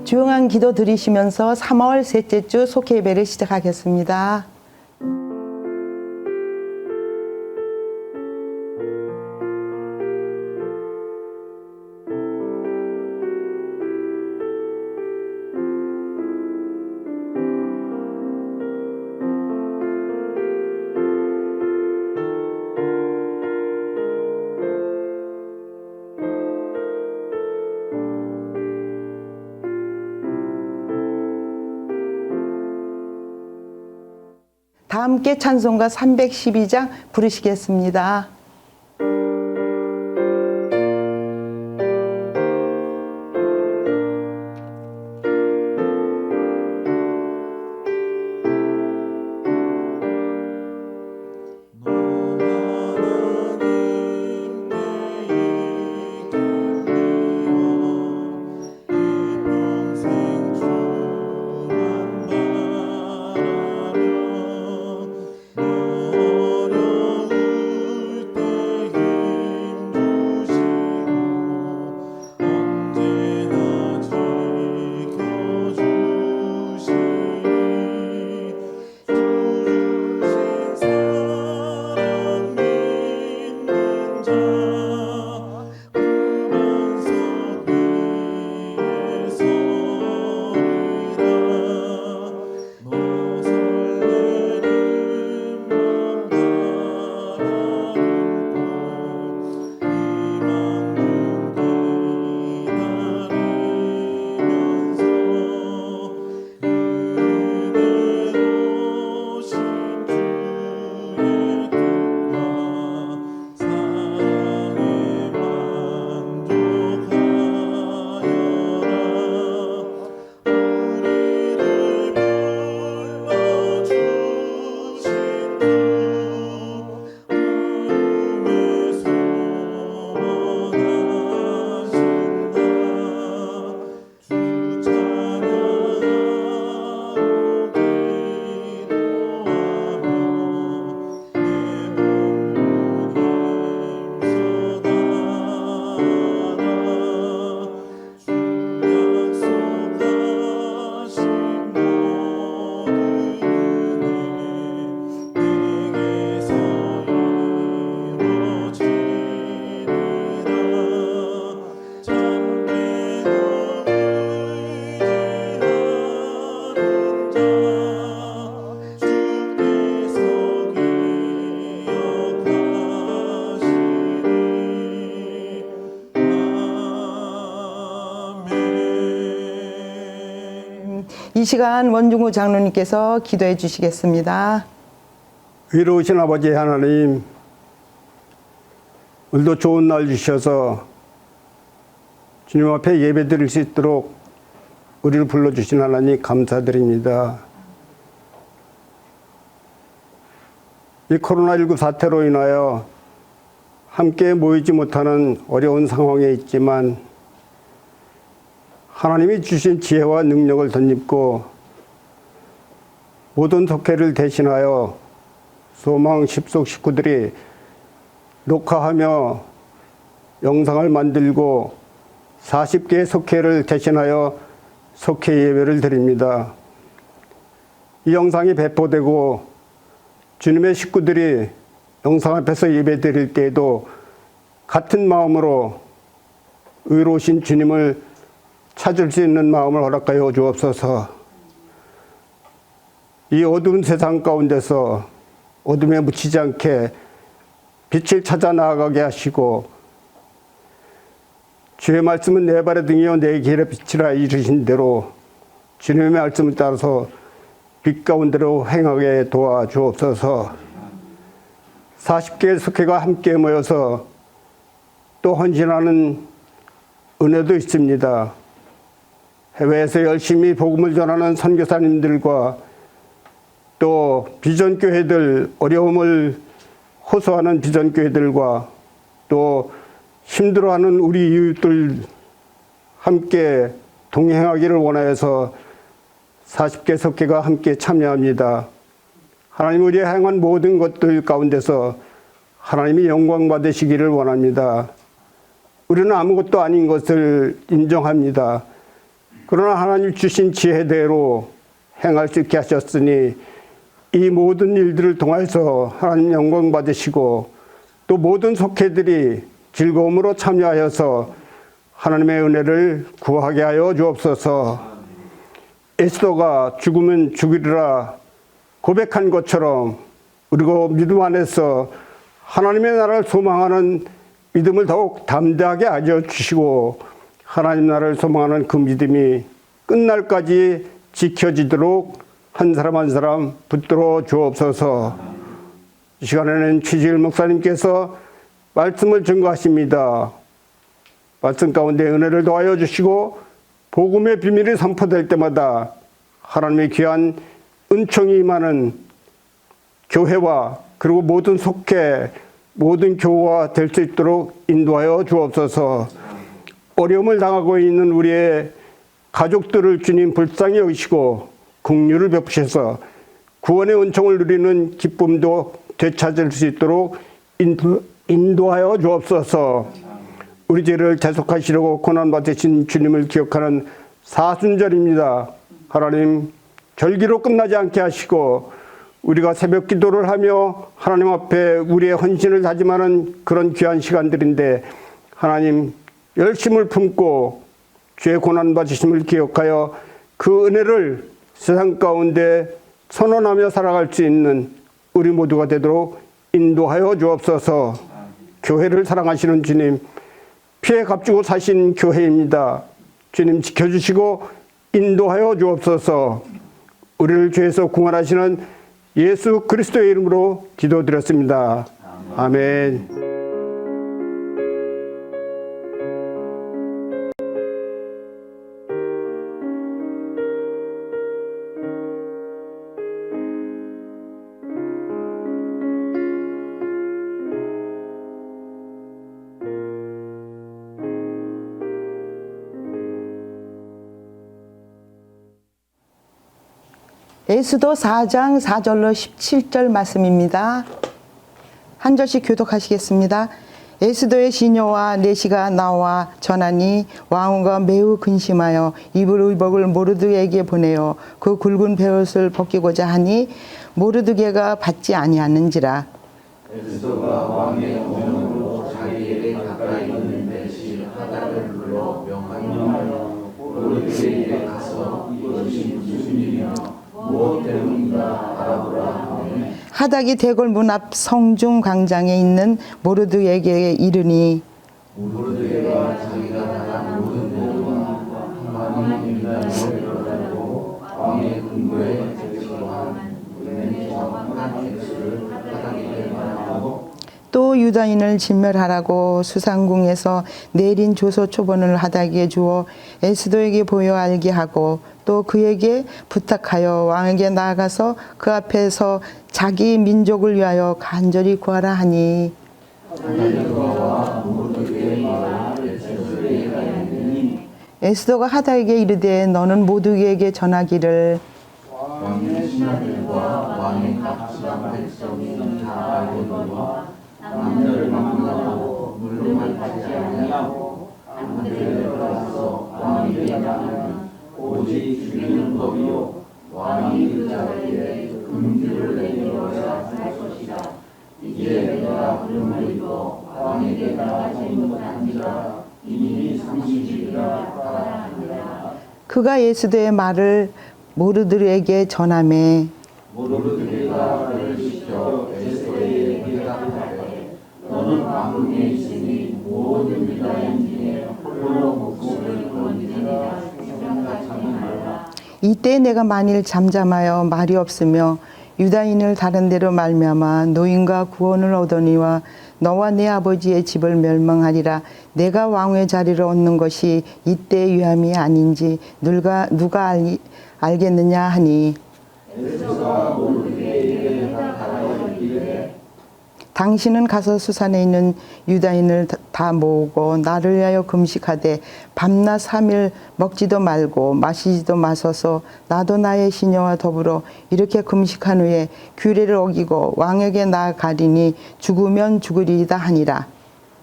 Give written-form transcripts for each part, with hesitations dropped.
조용한 기도 드리시면서 3월 셋째 주 속회 예배를 시작하겠습니다. 다 함께 찬송가 312장 부르시겠습니다. 이 시간 원중구 장로님께서 기도해 주시겠습니다. 위로우신 아버지 하나님, 오늘도 좋은 날 주셔서 주님 앞에 예배 드릴 수 있도록 우리를 불러주신 하나님 감사드립니다. 이 코로나19 사태로 인하여 함께 모이지 못하는 어려운 상황에 있지만 하나님이 주신 지혜와 능력을 덧입고 모든 속회를 대신하여 소망 10속 식구들이 녹화하며 영상을 만들고 40개의 속회를 대신하여 속회 예배를 드립니다. 이 영상이 배포되고 주님의 식구들이 영상 앞에서 예배 드릴 때에도 같은 마음으로 의로우신 주님을 찾을 수 있는 마음을 허락하여 주옵소서. 이 어두운 세상 가운데서 어둠에 묻히지 않게 빛을 찾아 나아가게 하시고 주의 말씀은 내 발의 등이요 내 길의 빛이라 이르신 대로 주님의 말씀을 따라서 빛 가운데로 행하게 도와주옵소서. 40개의 속회가 함께 모여서 또 헌신하는 은혜도 있습니다. 해외에서 열심히 복음을 전하는 선교사님들과 또 비전교회들, 어려움을 호소하는 비전교회들과 또 힘들어하는 우리 이웃들 함께 동행하기를 원하여서 40개 속회가 함께 참여합니다. 하나님, 우리의 행한 모든 것들 가운데서 하나님이 영광 받으시기를 원합니다. 우리는 아무것도 아닌 것을 인정합니다. 그러나 하나님 주신 지혜대로 행할 수 있게 하셨으니 이 모든 일들을 통해서 하나님 영광 받으시고 또 모든 속회들이 즐거움으로 참여하여서 하나님의 은혜를 구하게 하여 주옵소서. 에스더가 죽으면 죽으리라 고백한 것처럼 우리가 믿음 안에서 하나님의 나라를 소망하는 믿음을 더욱 담대하게 하여 주시고 하나님 나라를 소망하는 그 믿음이 끝날까지 지켜지도록 한 사람 한 사람 붙들어 주옵소서. 이 시간에는 최지일 목사님께서 말씀을 증거하십니다. 말씀 가운데 은혜를 더하여 주시고 복음의 비밀이 선포될 때마다 하나님의 귀한 은총이 임하는 교회와 그리고 모든 속회, 모든 교우가 될 수 있도록 인도하여 주옵소서. 어려움을 당하고 있는 우리의 가족들을 주님 불쌍히 여기시고 긍휼을 베푸셔서 구원의 은총을 누리는 기쁨도 되찾을 수 있도록 인도하여 주옵소서. 우리 죄를 대속하시려고 고난받으신 주님을 기억하는 사순절입니다. 하나님 절기로 끝나지 않게 하시고 우리가 새벽 기도를 하며 하나님 앞에 우리의 헌신을 다짐하는 그런 귀한 시간들인데 하나님 열심을 품고 죄의 고난받으심을 기억하여 그 은혜를 세상 가운데 선언하며 살아갈 수 있는 우리 모두가 되도록 인도하여 주옵소서. 교회를 사랑하시는 주님, 피해 값주고 사신 교회입니다. 주님 지켜주시고 인도하여 주옵소서. 우리를 죄에서 구원하시는 예수 그리스도의 이름으로 기도드렸습니다. 아멘. 에스더 4장 4절로 17절 말씀입니다. 한 절씩 교독하시겠습니다. 에스더의 시녀와 내시가 나와 전하니 왕후가 매우 근심하여 입을 의복을 모르드게에게 보내어 그 굵은 베옷을 벗기고자 하니 모르드게가 받지 아니하는지라. 에스더가 왕의 명령으로 자기에게 가까이 있는 내시 하다를 불러 명하여 모르드게에게 가서 이것이 무슨 일이냐 무엇 때문인가 알아보라 하매 하닥이 대궐 문 앞 성중 광장에 있는 모르드게에게 이르니 모르드게가 자기가 당한 모든 고통과 왕의 인간을 들어가고 왕의 근거에 제출한 은행이 정확한 액수를 하닥에게 말하고 또 유다인을 진멸하라고 수상궁에서 내린 조서 초본을 하닥에 주어 에스더에게 보여 알게 하고 또 그에게 부탁하여 왕에게 나아가서 그 앞에서 자기 민족을 위하여 간절히 구하라 하니 에스더가 하닥에게 이르되 너는 모두에게 전하기를 왕의 신하들과 왕의 각지방 백성이 다 알거니와 남녀를 만나고 물론을 받지 아니하고 아무데에 들어가서 왕에게 말하는 오직 죽이는 법이요 왕이 그 자에게 금기를 내리어야 할 것이다. 이제 내가 그름을 입어 왕에게 나가지 못한지라 이미 30일이라 하라 하니라. 그가 에스더의 말을 모르드게에게 전하매 모르드게가 그를 시켜 에스더에게 대답하되 너는 왕궁에 있으니 모든 유다인 중에 홀로 목숨을 건지리라 생각하지 말라. 이때 내가 만일 잠잠하여 말이 없으며 유다인을 다른 데로 말미암아 노인과 구원을 얻으니와 너와 내 아버지의 집을 멸망하리라. 내가 왕의 자리를 얻는 것이 이때 유함이 아닌지 누가 알겠느냐 하니 당신은 가서 수산에 있는 유다인을 다 모으고 나를 위하여 금식하되 밤낮 3일 먹지도 말고 마시지도 마소서. 나도 나의 시녀와 더불어 이렇게 금식한 후에 규례를 어기고 왕에게 나아가리니 죽으면 죽으리이다 하니라.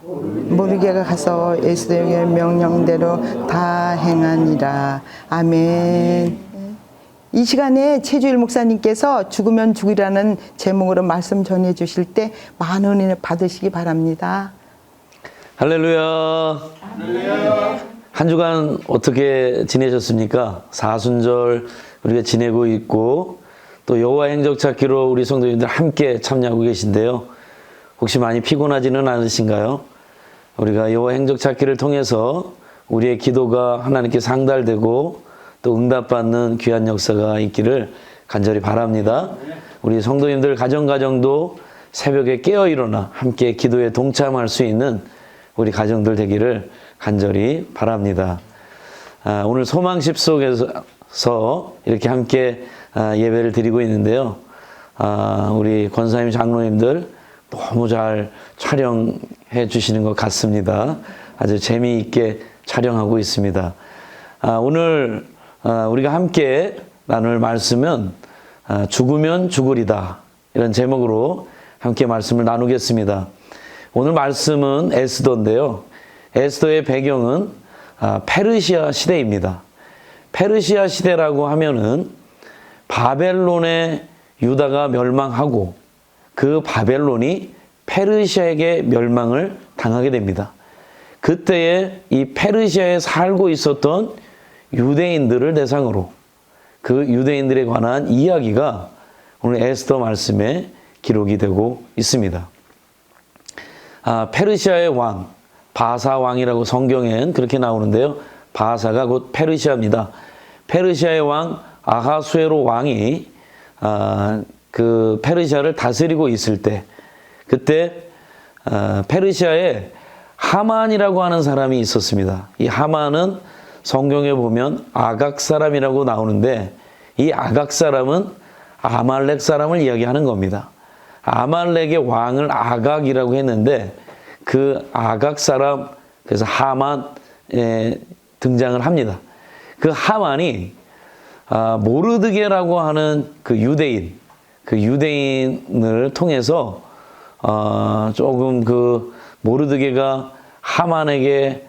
모르게가 가서 에스더의 명령대로 다 행하니라. 아멘. 이 시간에 최주일 목사님께서 죽으면 죽으라는 제목으로 말씀 전해 주실 때 많은 은혜 받으시기 바랍니다. 할렐루야. 한 주간 어떻게 지내셨습니까? 사순절 우리가 지내고 있고 또 여호와 행적 찾기로 우리 성도님들 함께 참여하고 계신데요. 혹시 많이 피곤하지는 않으신가요? 우리가 여호와 행적 찾기를 통해서 우리의 기도가 하나님께 상달되고 또 응답받는 귀한 역사가 있기를 간절히 바랍니다. 우리 성도님들 가정도 새벽에 깨어 일어나 함께 기도에 동참할 수 있는 우리 가정들 되기를 간절히 바랍니다. 오늘 소망십 속에서 이렇게 함께 예배를 드리고 있는데요. 우리 권사님 장로님들 너무 잘 촬영해 주시는 것 같습니다. 아주 재미있게 촬영하고 있습니다. 오늘 우리가 함께 나눌 말씀은 죽으면 죽으리다 이런 제목으로 함께 말씀을 나누겠습니다. 오늘 말씀은 에스더인데요. 에스더의 배경은 페르시아 시대입니다. 페르시아 시대라고 하면은 바벨론의 유다가 멸망하고 그 바벨론이 페르시아에게 멸망을 당하게 됩니다. 그때에 이 페르시아에 살고 있었던 유대인들을 대상으로 그 유대인들에 관한 이야기가 오늘 에스더 말씀에 기록이 되고 있습니다. 페르시아의 왕, 바사 왕이라고 성경엔 그렇게 나오는데요. 바사가 곧 페르시아입니다. 페르시아의 왕 아하수에로 왕이 그 페르시아를 다스리고 있을 때 그때 페르시아에 하만이라고 하는 사람이 있었습니다. 이 하만은 성경에 보면 아각 사람이라고 나오는데 이 아각 사람은 아말렉 사람을 이야기하는 겁니다. 아말렉의 왕을 아각이라고 했는데 그 아각 사람, 그래서 하만에 등장을 합니다. 그 하만이 모르드게라고 하는 그 유대인을 통해서 조금 그 모르드게가 하만에게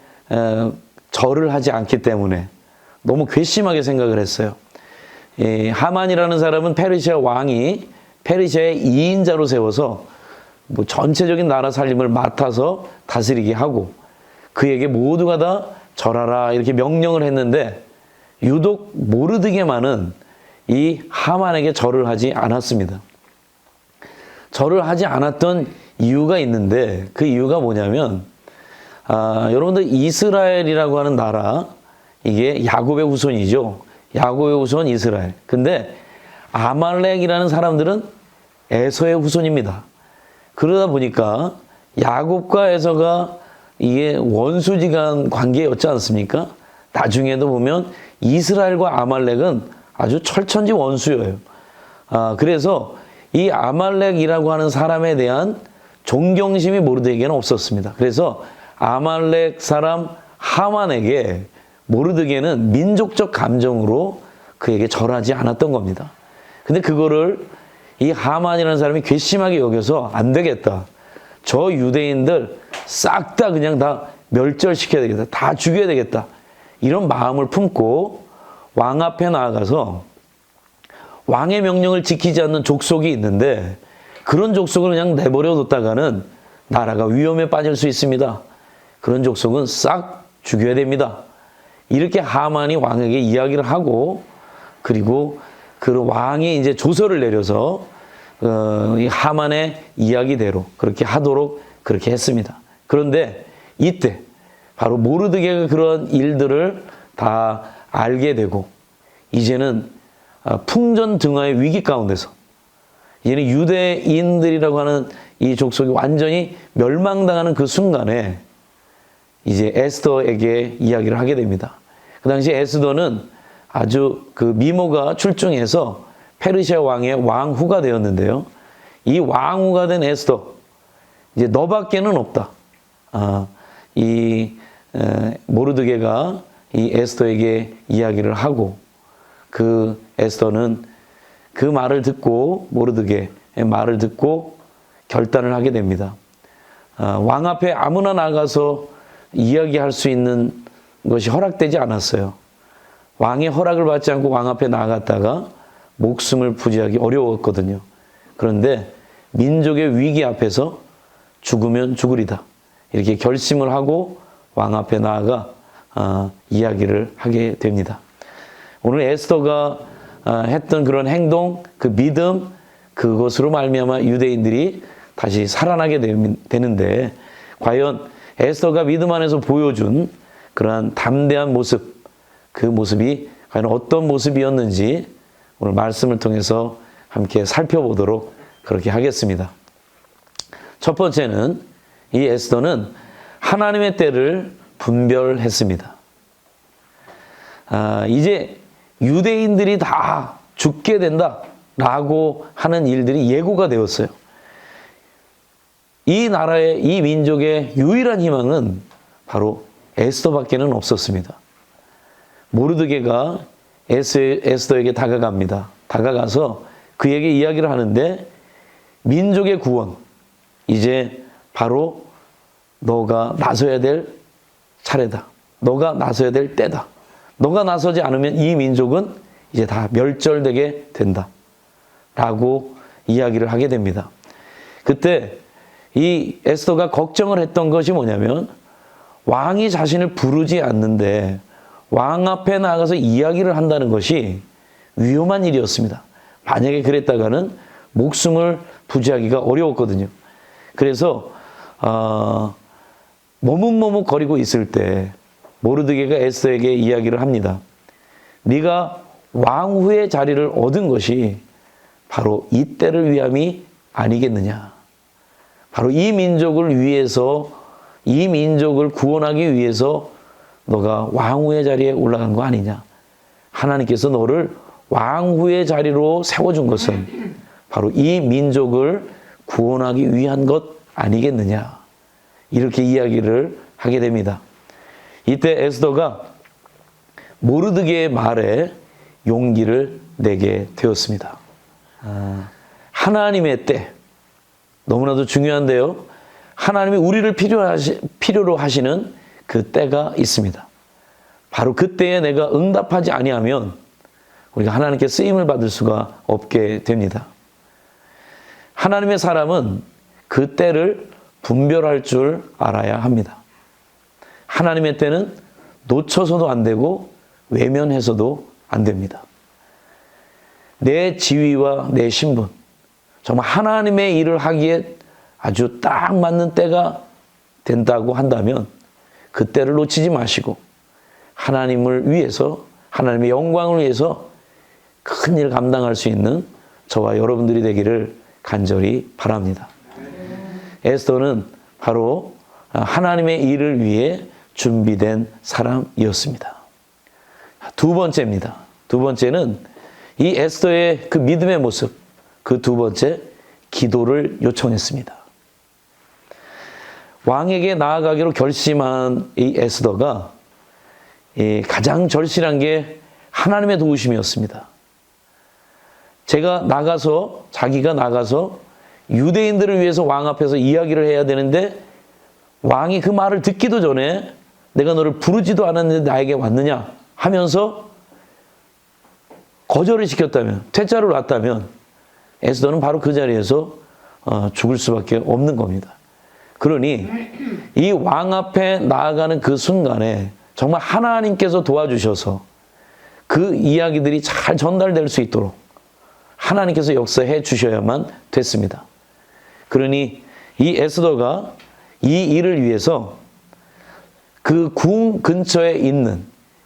절을 하지 않기 때문에 너무 괘씸하게 생각을 했어요. 하만이라는 사람은 페르시아 왕이 페르시아의 2인자로 세워서 뭐 전체적인 나라 살림을 맡아서 다스리게 하고 그에게 모두가 다 절하라 이렇게 명령을 했는데 유독 모르드게만은 이 하만에게 절을 하지 않았습니다. 절을 하지 않았던 이유가 있는데 그 이유가 뭐냐면 여러분들 이스라엘이라고 하는 나라 이게 야곱의 후손이죠. 야곱의 후손 이스라엘. 근데 아말렉이라는 사람들은 에서의 후손입니다. 그러다 보니까 야곱과 에서가 이게 원수지간 관계였지 않습니까? 나중에도 보면 이스라엘과 아말렉은 아주 철천지 원수예요. 그래서 이 아말렉이라고 하는 사람에 대한 존경심이 모르드게에게는 없었습니다. 그래서 아말렉 사람 하만에게 모르드게는 민족적 감정으로 그에게 절하지 않았던 겁니다. 근데 그거를 이 하만이라는 사람이 괘씸하게 여겨서 안 되겠다. 저 유대인들 싹 다 그냥 다 멸절시켜야 되겠다. 다 죽여야 되겠다. 이런 마음을 품고 왕 앞에 나아가서 왕의 명령을 지키지 않는 족속이 있는데 그런 족속을 그냥 내버려 뒀다가는 나라가 위험에 빠질 수 있습니다. 그런 족속은 싹 죽여야 됩니다. 이렇게 하만이 왕에게 이야기를 하고 그리고 그 왕이 이제 조서를 내려서 이 하만의 이야기대로 그렇게 하도록 그렇게 했습니다. 그런데 이때 바로 모르드게가 그런 일들을 다 알게 되고 이제는 풍전등화의 위기 가운데서 이제는 유대인들이라고 하는 이 족속이 완전히 멸망당하는 그 순간에 이제 에스더에게 이야기를 하게 됩니다. 그 당시 에스더는 아주 그 미모가 출중해서 페르시아 왕의 왕후가 되었는데요. 이 왕후가 된 에스더, 이제 너밖에는 없다. 모르드게가 이 에스더에게 이야기를 하고 그 에스더는 그 말을 듣고 모르드게의 말을 듣고 결단을 하게 됩니다. 왕 앞에 아무나 나가서 이야기할 수 있는 것이 허락되지 않았어요. 왕의 허락을 받지 않고 왕 앞에 나갔다가 목숨을 부지하기 어려웠거든요. 그런데 민족의 위기 앞에서 죽으면 죽으리다, 이렇게 결심을 하고 왕 앞에 나아가 이야기를 하게 됩니다. 오늘 에스더가 했던 그런 행동, 그 믿음, 그것으로 말미암아 유대인들이 다시 살아나게 되는데, 과연 에스더가 믿음 안에서 보여준 그러한 담대한 모습, 그 모습이 과연 어떤 모습이었는지 오늘 말씀을 통해서 함께 살펴보도록 그렇게 하겠습니다. 첫 번째는 이 에스더는 하나님의 때를 분별했습니다. 이제 유대인들이 다 죽게 된다라고 하는 일들이 예고가 되었어요. 이 나라의, 이 민족의 유일한 희망은 바로 에스더밖에는 없었습니다. 모르드게가 에스더에게 다가갑니다. 다가가서 그에게 이야기를 하는데, 민족의 구원, 이제 바로 너가 나서야 될 차례다. 너가 나서야 될 때다. 너가 나서지 않으면 이 민족은 이제 다 멸절되게 된다 라고 이야기를 하게 됩니다. 그때 이 에스더가 걱정을 했던 것이 뭐냐면, 왕이 자신을 부르지 않는데 왕 앞에 나가서 이야기를 한다는 것이 위험한 일이었습니다. 만약에 그랬다가는 목숨을 부지하기가 어려웠거든요. 그래서 머뭇머뭇거리고 있을 때 모르드게가 에스더에게 이야기를 합니다. 네가 왕후의 자리를 얻은 것이 바로 이 때를 위함이 아니겠느냐. 바로 이 민족을 위해서, 이 민족을 구원하기 위해서 너가 왕후의 자리에 올라간 거 아니냐. 하나님께서 너를 왕후의 자리로 세워준 것은 바로 이 민족을 구원하기 위한 것 아니겠느냐. 이렇게 이야기를 하게 됩니다. 이때 에스더가 모르드게의 말에 용기를 내게 되었습니다. 하나님의 때, 너무나도 중요한데요. 하나님이 우리를 필요로 하시는 그 때가 있습니다. 바로 그 때에 내가 응답하지 아니하면 우리가 하나님께 쓰임을 받을 수가 없게 됩니다. 하나님의 사람은 그 때를 분별할 줄 알아야 합니다. 하나님의 때는 놓쳐서도 안 되고 외면해서도 안 됩니다. 내 지위와 내 신분, 정말 하나님의 일을 하기에 아주 딱 맞는 때가 된다고 한다면 그 때를 놓치지 마시고 하나님을 위해서, 하나님의 영광을 위해서 큰 일 감당할 수 있는 저와 여러분들이 되기를 간절히 바랍니다. 에스더는 바로 하나님의 일을 위해 준비된 사람이었습니다. 두 번째입니다. 두 번째는 이 에스더의 그 믿음의 모습, 그 두 번째, 기도를 요청했습니다. 왕에게 나아가기로 결심한 이 에스더가 가장 절실한 게 하나님의 도우심이었습니다. 자기가 나가서 유대인들을 위해서 왕 앞에서 이야기를 해야 되는데, 왕이 그 말을 듣기도 전에 내가 너를 부르지도 않았는데 나에게 왔느냐 하면서 거절을 시켰다면, 퇴짜를 놨다면 에스더는 바로 그 자리에서 죽을 수밖에 없는 겁니다. 그러니 이 왕 앞에 나아가는 그 순간에 정말 하나님께서 도와주셔서 그 이야기들이 잘 전달될 수 있도록 하나님께서 역사해 주셔야만 됐습니다. 그러니 이 에스더가 이 일을 위해서 그 궁 근처에 있는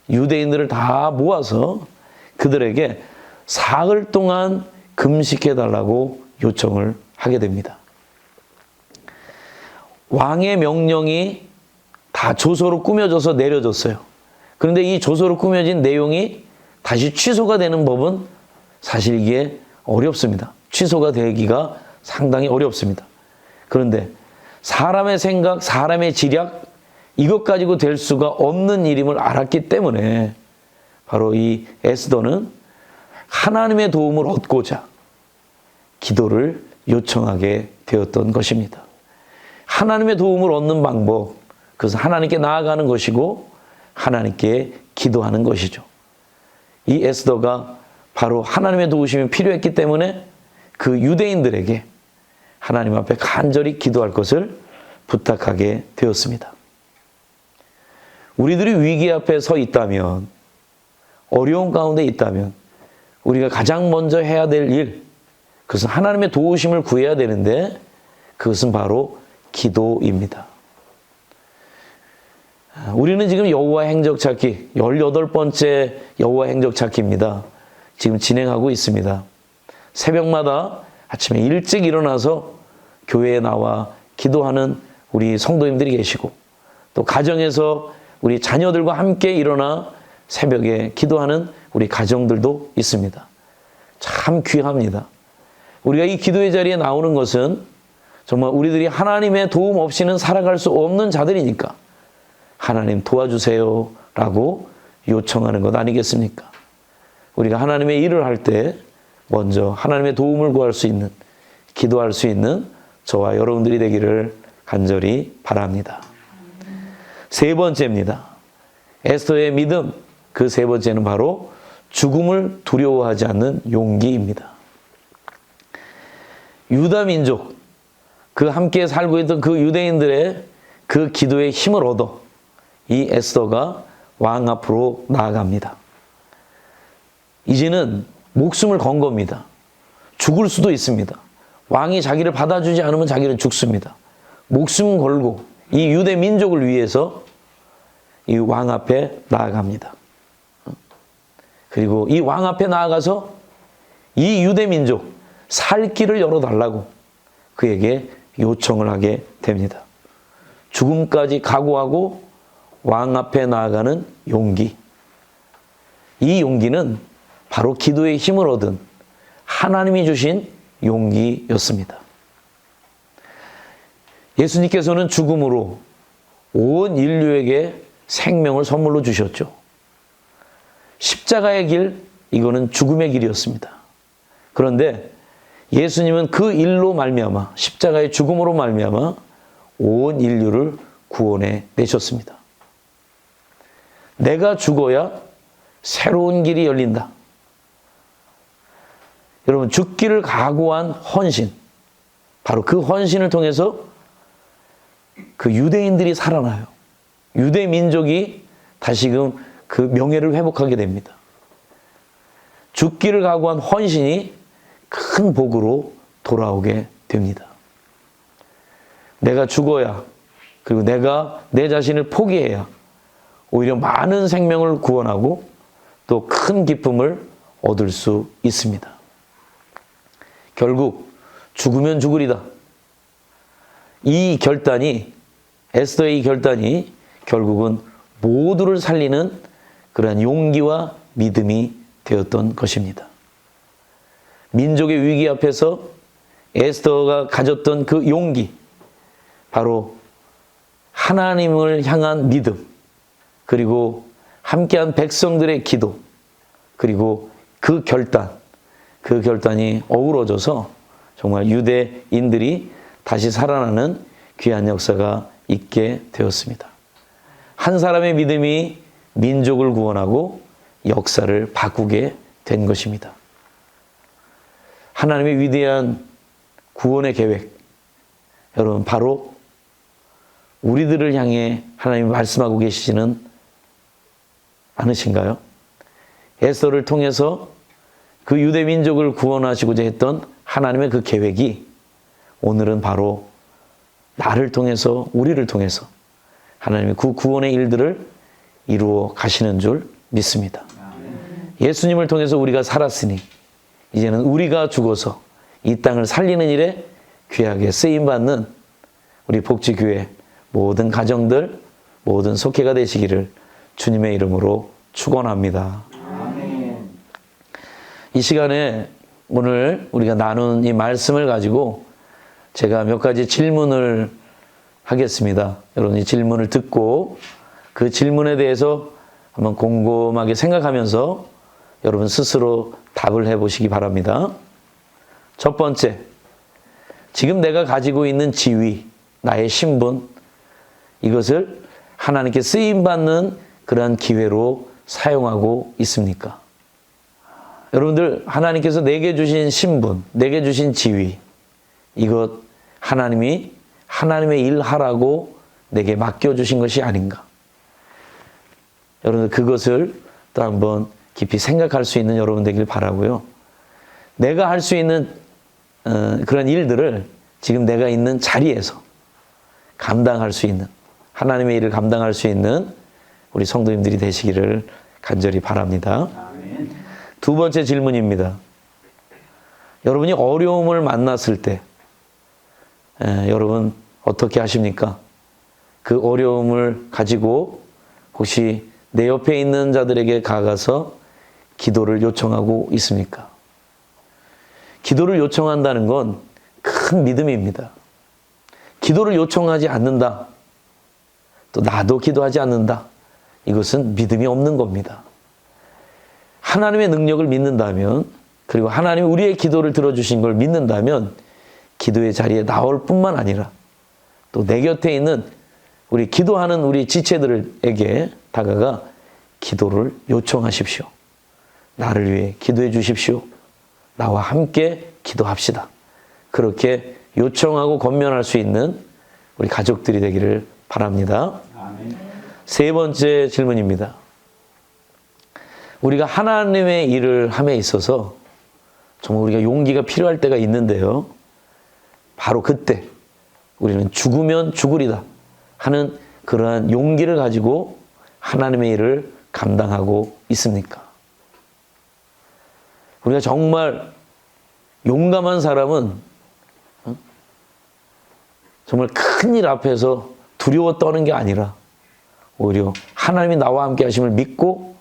유대인들을 다 모아서 그들에게 사흘 동안 금식해달라고 요청을 하게 됩니다. 왕의 명령이 다 조서로 꾸며져서 내려졌어요. 그런데 이 조서로 꾸며진 내용이 다시 취소가 되는 법은 사실 이게 어렵습니다. 취소가 되기가 상당히 어렵습니다. 그런데 사람의 생각, 사람의 지략, 이것 가지고 될 수가 없는 일임을 알았기 때문에 바로 이 에스더는 하나님의 도움을 얻고자 기도를 요청하게 되었던 것입니다. 하나님의 도움을 얻는 방법, 그것은 하나님께 나아가는 것이고 하나님께 기도하는 것이죠. 이 에스더가 바로 하나님의 도우심이 필요했기 때문에 그 유대인들에게 하나님 앞에 간절히 기도할 것을 부탁하게 되었습니다. 우리들이 위기 앞에 서 있다면, 어려운 가운데 있다면 우리가 가장 먼저 해야 될 일, 그것은 하나님의 도우심을 구해야 되는데 그것은 바로 기도입니다. 우리는 지금 여호와 행적 찾기 18번째 여호와 행적 찾기입니다. 지금 진행하고 있습니다. 새벽마다 아침에 일찍 일어나서 교회에 나와 기도하는 우리 성도님들이 계시고, 또 가정에서 우리 자녀들과 함께 일어나 새벽에 기도하는 우리 가정들도 있습니다. 참 귀합니다. 우리가 이 기도의 자리에 나오는 것은 정말 우리들이 하나님의 도움 없이는 살아갈 수 없는 자들이니까 하나님 도와주세요 라고 요청하는 것 아니겠습니까? 우리가 하나님의 일을 할 때 먼저 하나님의 도움을 구할 수 있는, 기도할 수 있는 저와 여러분들이 되기를 간절히 바랍니다. 세 번째입니다. 에스더의 믿음, 그 세 번째는 바로 죽음을 두려워하지 않는 용기입니다. 유다 민족, 그 함께 살고 있던 그 유대인들의 그 기도의 힘을 얻어 이 에스더가 왕 앞으로 나아갑니다. 이제는 목숨을 건 겁니다. 죽을 수도 있습니다. 왕이 자기를 받아주지 않으면 자기는 죽습니다. 목숨 걸고 이 유대 민족을 위해서 이 왕 앞에 나아갑니다. 그리고 이 왕 앞에 나아가서 이 유대 민족 살 길을 열어달라고 그에게 요청을 하게 됩니다. 죽음까지 각오하고 왕 앞에 나아가는 용기. 이 용기는 바로 기도의 힘을 얻은 하나님이 주신 용기였습니다. 예수님께서는 죽음으로 온 인류에게 생명을 선물로 주셨죠. 십자가의 길, 이거는 죽음의 길이었습니다. 그런데 예수님은 그 일로 말미암아, 십자가의 죽음으로 말미암아 온 인류를 구원해 내셨습니다. 내가 죽어야 새로운 길이 열린다. 여러분, 죽기를 각오한 헌신, 바로 그 헌신을 통해서 그 유대인들이 살아나요. 유대 민족이 다시금 그 명예를 회복하게 됩니다. 죽기를 각오한 헌신이 큰 복으로 돌아오게 됩니다. 내가 죽어야, 그리고 내가 내 자신을 포기해야 오히려 많은 생명을 구원하고 또 큰 기쁨을 얻을 수 있습니다. 결국 죽으면 죽으리다. 이 결단이, 에스더의 이 결단이 결국은 모두를 살리는 그러한 용기와 믿음이 되었던 것입니다. 민족의 위기 앞에서 에스더가 가졌던 그 용기, 바로 하나님을 향한 믿음, 그리고 함께한 백성들의 기도, 그리고 그 결단이 어우러져서 정말 유대인들이 다시 살아나는 귀한 역사가 있게 되었습니다. 한 사람의 믿음이 민족을 구원하고 역사를 바꾸게 된 것입니다. 하나님의 위대한 구원의 계획, 여러분, 바로 우리들을 향해 하나님이 말씀하고 계시지는 않으신가요? 에스더를 통해서 그 유대 민족을 구원하시고자 했던 하나님의 그 계획이 오늘은 바로 나를 통해서, 우리를 통해서 하나님의 그 구원의 일들을 이루어 가시는 줄 믿습니다. 예수님을 통해서 우리가 살았으니 이제는 우리가 죽어서 이 땅을 살리는 일에 귀하게 쓰임받는 우리 복지교회 모든 가정들, 모든 속회가 되시기를 주님의 이름으로 축원합니다. 이 시간에 오늘 우리가 나눈 이 말씀을 가지고 제가 몇 가지 질문을 하겠습니다. 여러분, 이 질문을 듣고 그 질문에 대해서 한번 곰곰하게 생각하면서 여러분 스스로 답을 해보시기 바랍니다. 첫 번째, 지금 내가 가지고 있는 지위, 나의 신분, 이것을 하나님께 쓰임받는 그러한 기회로 사용하고 있습니까? 여러분들, 하나님께서 내게 주신 신분, 내게 주신 지위, 이것 하나님이 하나님의 일 하라고 내게 맡겨주신 것이 아닌가? 여러분들, 그것을 또 한번 깊이 생각할 수 있는 여러분 되길 바라고요. 내가 할 수 있는 그런 일들을 지금 내가 있는 자리에서 감당할 수 있는, 하나님의 일을 감당할 수 있는 우리 성도님들이 되시기를 간절히 바랍니다. 두 번째 질문입니다. 여러분이 어려움을 만났을 때 여러분 어떻게 하십니까? 그 어려움을 가지고 혹시 내 옆에 있는 자들에게 가가서 기도를 요청하고 있습니까? 기도를 요청한다는 건 큰 믿음입니다. 기도를 요청하지 않는다, 또 나도 기도하지 않는다, 이것은 믿음이 없는 겁니다. 하나님의 능력을 믿는다면, 그리고 하나님이 우리의 기도를 들어주신 걸 믿는다면 기도의 자리에 나올 뿐만 아니라 또 내 곁에 있는 우리 기도하는 우리 지체들에게 다가가 기도를 요청하십시오. 나를 위해 기도해 주십시오. 나와 함께 기도합시다. 그렇게 요청하고 권면할 수 있는 우리 가족들이 되기를 바랍니다. 세 번째 질문입니다. 우리가 하나님의 일을 함에 있어서 정말 우리가 용기가 필요할 때가 있는데요. 바로 그때 우리는 죽으면 죽으리다 하는 그러한 용기를 가지고 하나님의 일을 감당하고 있습니까? 우리가 정말 용감한 사람은 정말 큰일 앞에서 두려워 떠는 게 아니라 오히려 하나님이 나와 함께 하심을 믿고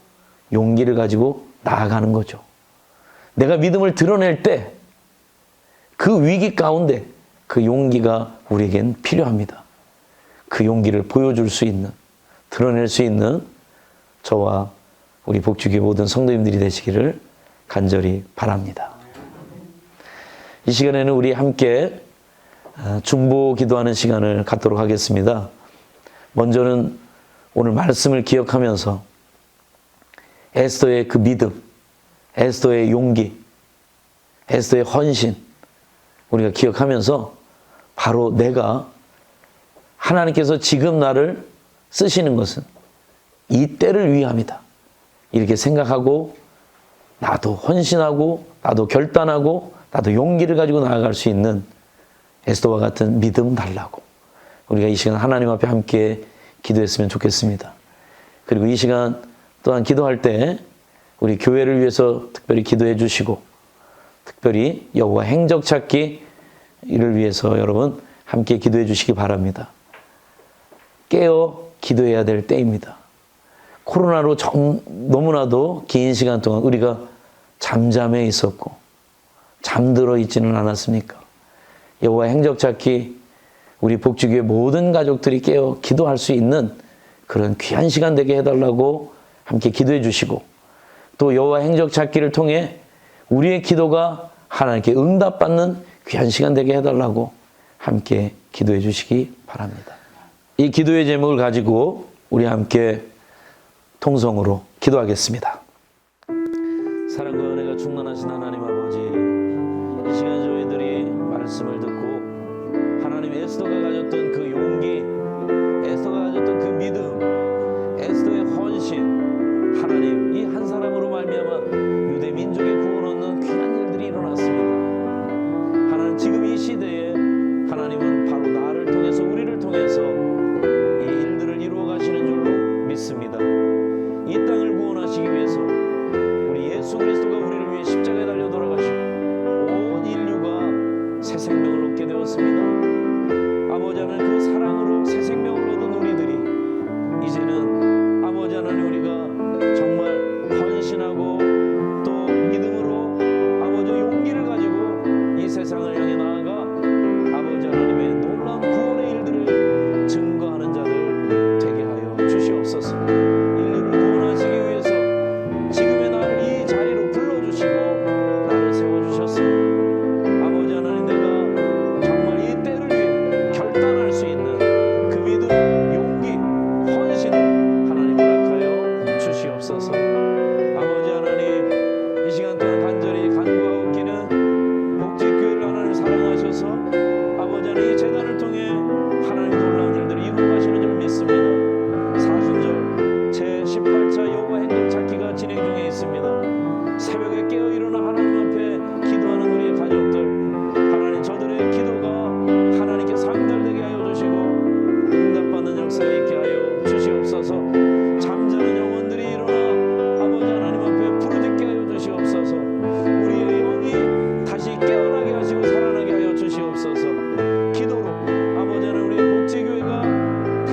용기를 가지고 나아가는 거죠. 내가 믿음을 드러낼 때 그 위기 가운데 그 용기가 우리에겐 필요합니다. 그 용기를 보여줄 수 있는, 드러낼 수 있는 저와 우리 복주교회 모든 성도님들이 되시기를 간절히 바랍니다. 이 시간에는 우리 함께 중보 기도하는 시간을 갖도록 하겠습니다. 먼저는 오늘 말씀을 기억하면서 에스더의 그 믿음, 에스더의 용기, 에스더의 헌신 우리가 기억하면서 바로 내가 하나님께서 지금 나를 쓰시는 것은 이 때를 위함이다, 이렇게 생각하고 나도 헌신하고 나도 결단하고 나도 용기를 가지고 나아갈 수 있는 에스더와 같은 믿음 달라고 우리가 이 시간 하나님 앞에 함께 기도했으면 좋겠습니다. 그리고 이 시간 또한 기도할 때 우리 교회를 위해서 특별히 기도해 주시고 특별히 여호와 행적 찾기 이를 위해서 여러분 함께 기도해 주시기 바랍니다. 깨어 기도해야 될 때입니다. 코로나로 너무나도 긴 시간 동안 우리가 잠잠해 있었고 잠들어 있지는 않았습니까? 여호와 행적 찾기 우리 복주교회 모든 가족들이 깨어 기도할 수 있는 그런 귀한 시간 되게 해달라고 함께 기도해 주시고 또 여호와 행적 찾기를 통해 우리의 기도가 하나님께 응답받는 귀한 시간 되게 해달라고 함께 기도해 주시기 바랍니다. 이 기도의 제목을 가지고 우리 함께 통성으로 기도하겠습니다. 사랑과 은혜가 충만하신 하나님 아버지, 이 시간 저희들이 말씀을 듣고 하나님 에스더가 가졌던 그 용기, 에스더가 가졌던 그 믿음, 에스더의 헌신, 하나님 이 한 사람으로 말미암아 유대 민족의 구원 얻는 귀한 일들이 일어났습니다. 하나님 지금 이 시대에 하나님은 바로 나를 통해서 우리를 통해서 이 일들을 이루어 가시는 줄로 믿습니다. 이 땅을 구원하시기 위해서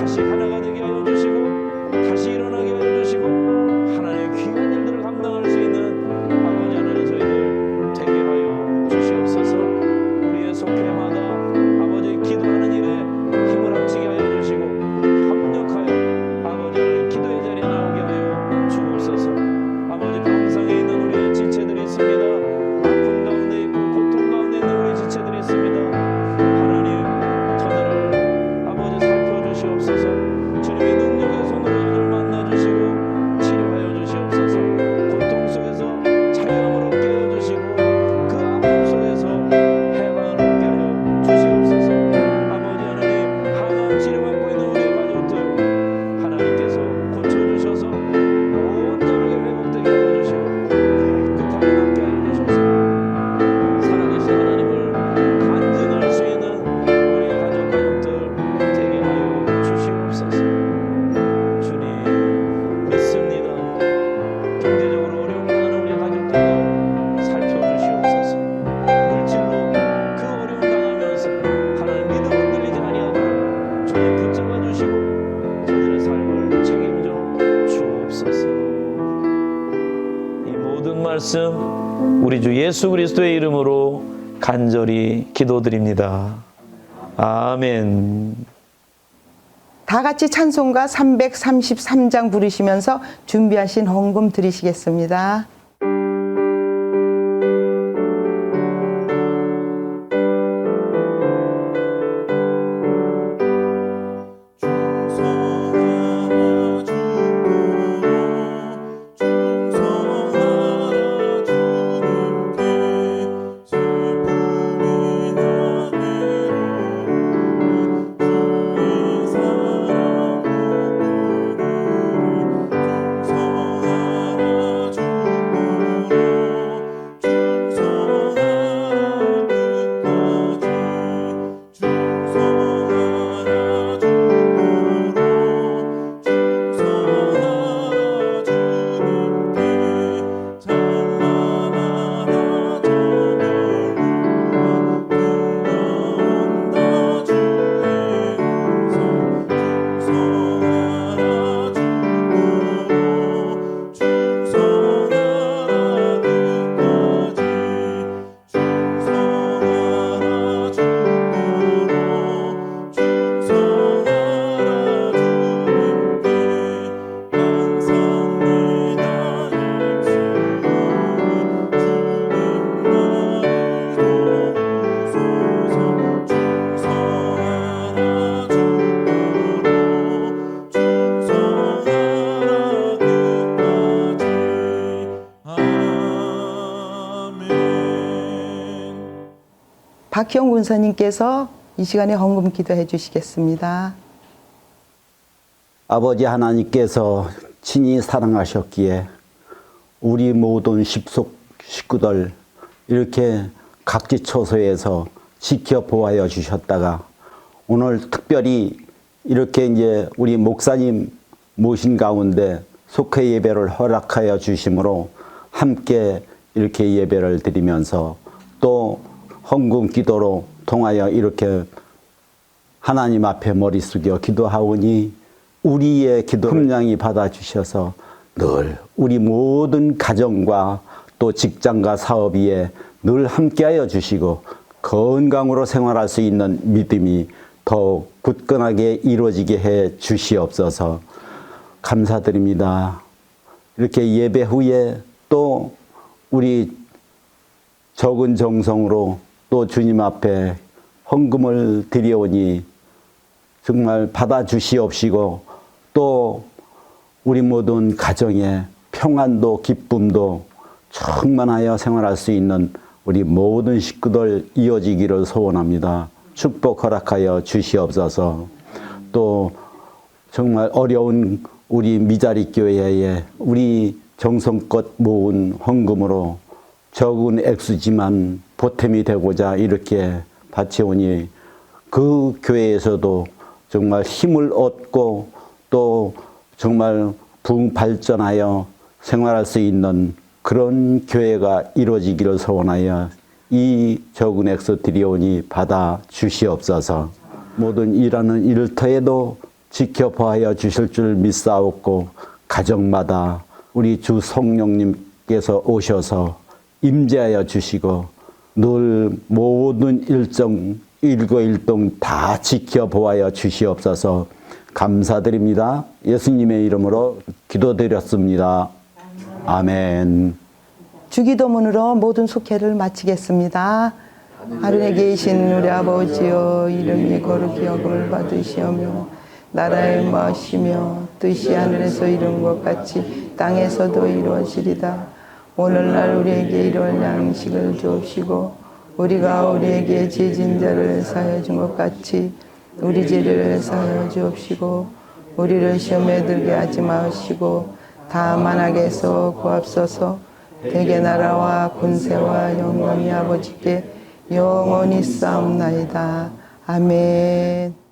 다시 하나가 되게 하여 주시고 다시 일어나게 하여 주시고 하나님의 귀한 일들을 감당할 수 있는 아버지 하나님 저희들 되게 하여 주시옵소서. 우리의 속회마다 아버지 기도하는 일에 힘을 합치게 하여 주시고 협력하여 아버지 하나님 기도의 자리에 나오게 하여 주옵소서. 아버지 병상에 있는 우리의 지체들이 있습니다. 아픔 가운데 있고 고통 가운데 있는 우리 지체들이 있습니다. 하나님 저들을 아버지 살펴주시옵소서. 주님의 능력의 손으로 저들을 만나주시고 치료하여 주시옵소서. 고통 속에서 자유함을 얻게 하여 주시고 그 아픔 속에서 해방을 얻게 하여 주시옵소서. 아버지 하나님 항암 치료받고 있는 우리의 가족들 하나님께서 고쳐주셔서 온전하게 회복되게 하여 주시고 깨끗하게 낫게 하여 주셔서 살아계신 하나님을 간증할 수 있는 우리의 가족들 되게 하여 주시옵소서. 주님 믿습니다. 경제적으로 어려움을 당하는 우리 가족들도 살펴주시옵소서. 물질로 그 어려움 당하면서 하나님 믿음 흔들리지 아니하도록 주님 붙잡아 주시고 저들의 삶을 책임져 주옵소서. 이 모든 말씀 우리 주 예수 그리스도의 이름으로 간절히 기도드립니다. 아멘. 다 같이 찬송가 333장 부르시면서 준비하신 헌금 드리시겠습니다. 박형 군사님께서 이 시간에 헌금 기도해 주시겠습니다. 아버지 하나님께서 친히 사랑하셨기에 우리 모든 십속 식구들 이렇게 각지 처소에서 지켜보아여 주셨다가 오늘 특별히 이렇게 이제 우리 목사님 모신 가운데 속회 예배를 허락하여 주심으로 함께 이렇게 예배를 드리면서 또 헌금 기도로 통하여 이렇게 하나님 앞에 머리 숙여 기도하오니 우리의 기도를 흠량히 받아주셔서 늘 우리 모든 가정과 또 직장과 사업 위에 늘 함께하여 주시고 건강으로 생활할 수 있는 믿음이 더 굳건하게 이루어지게 해 주시옵소서. 감사드립니다. 이렇게 예배 후에 또 우리 적은 정성으로 또 주님 앞에 헌금을 드려오니 정말 받아주시옵시고 또 우리 모든 가정에 평안도 기쁨도 충만하여 생활할 수 있는 우리 모든 식구들 이어지기를 소원합니다. 축복 허락하여 주시옵소서. 또 정말 어려운 우리 미자리 교회에 우리 정성껏 모은 헌금으로 적은 액수지만 보탬이 되고자 이렇게 바치오니 그 교회에서도 정말 힘을 얻고 또 정말 발전하여 생활할 수 있는 그런 교회가 이루어지기를 소원하여 이 적은 액수 드리오니 받아 주시옵소서. 모든 일하는 일터에도 지켜보아여 주실 줄 믿사옵고 가정마다 우리 주 성령님께서 오셔서 임재하여 주시고 늘 모든 일정 일거일동 다 지켜보아여 주시옵소서. 감사드립니다. 예수님의 이름으로 기도드렸습니다. 아멘. 주기도문으로 모든 숙회를 마치겠습니다. 하늘에 계신 우리 아버지여, 이름이 거룩히 여김을 받으시오며 나라의 임하시며 뜻이 하늘에서 이룬 것 같이 땅에서도 이루어지리다. 오늘날 우리에게 이룰 양식을 주옵시고 우리가 우리에게 지진 자를 사하여 준 것 같이 우리 죄를 사하여 주옵시고 우리를 시험에 들게 하지 마시고 다만 악에서 구하옵소서. 대개 나라와 군세와 영광이 아버지께 영원히 싸움나이다. 아멘.